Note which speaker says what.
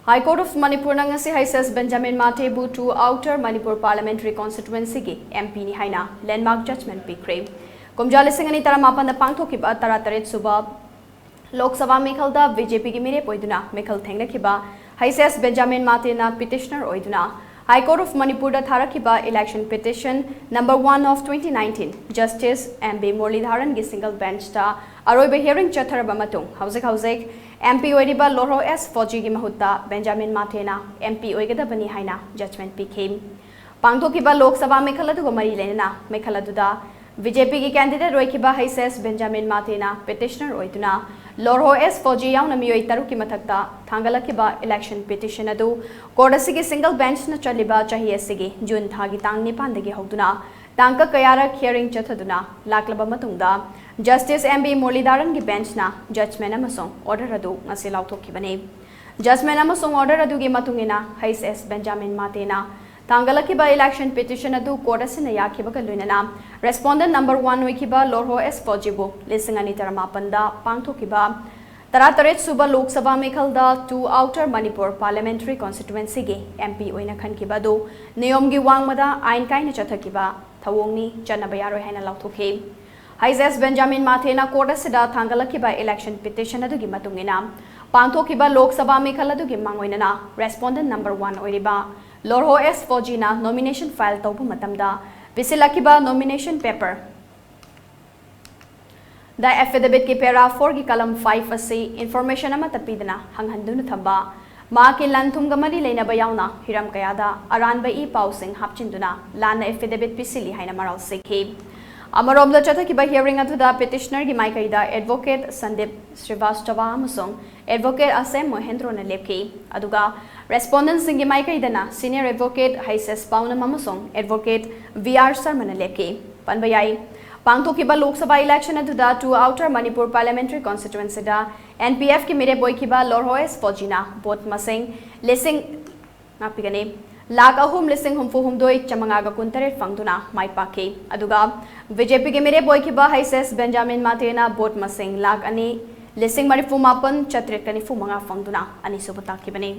Speaker 1: High Court of Manipur nangasi Haises Benjamin Matebu to Outer Manipur Parliamentary Constituency gi MP ni haina landmark judgment pikre. Kumjali singani taramapan da pangthokiba tarataret suba Lok Sabha Mekhalda BJP gi mire poiduna Mekhal thengnakiba Haises Benjamin Matena petitioner oiduna High Court of Manipur da tharakiba election petition number 1 of 2019 Justice MB Muralidharan gi single bench ta aroiba hearing chatharaba matung hausek MP oiriba Loro S Foji gi mahutta Benjamin Matena MP oigadabani haina judgment pikhe pangthokiba Lok Sabha Mekhal adu mari lena Mekhal aduda BJP ki candidate roikiba Haises Benjamin Matena petitioner oiduna Loro S Foji yauna miyoi taru ki mathakta thangalakiba election petition adu court asigi single bench na chaliba chahi asigi June thagi tang nipan dagi hoduna tangka kayara hearing chathaduna laklaba matungda Justice MB Muralidharan gi bench na judgment amasong order adu ngasi lauthokibane judgment amasong order adu gi matungina Haises Benjamin Matena Tangalakiba election petition adu court asina yakiba kaluinana respondent number 1 wikiba Loro S Fojibu lisingani taramapanda pangthokiba tarataret suba Lok Sabha Mekhalda to Outer Manipur Parliamentary Constituency gi MP oina khankiba do niyom gi wangmada ain kaina chathakiba thawongni chanaba yaroi haina lauthokhe Haises Benjamin Matena court asida thangalakiba election petition adu gi matungina pangthokiba Lok Sabha Mekhal adu gi mangoinana respondent number 1 oiriba Loro S Fojina nomination file taupu matamda Visilakiba nomination paper The affidavit ki para 4 ki kalam 5 asi information ama tapidana hanghanduna thamba ma ki lanthum gamari leina bayauna hiram kayada aranba I pausing hapchinduna lana affidavit pisili haina maral sekhe Amarom da chatha ki ba hearing atuda petitioner gi maikaida advocate Sandip Srivastava amasong advocate Asem Mohendro na lepke aduga respondent singi maikaidana senior advocate Haises Pauna amasong advocate VR Sharma na lepke panbayai pangthokiba Lok Sabha election atuda to Outer Manipur Parliamentary Constituency da NPF ki mere boikiba Loro S Fojina vote masing lising napigane Lak ahum lising humfu humdoi chamangaga kuntaret fangduna mai pake aduga BJP ke mere boikiba Haises Benjamin Matena vote masing lak ani lising marifu mapan chatret kani fu manga fangduna ani subata kibane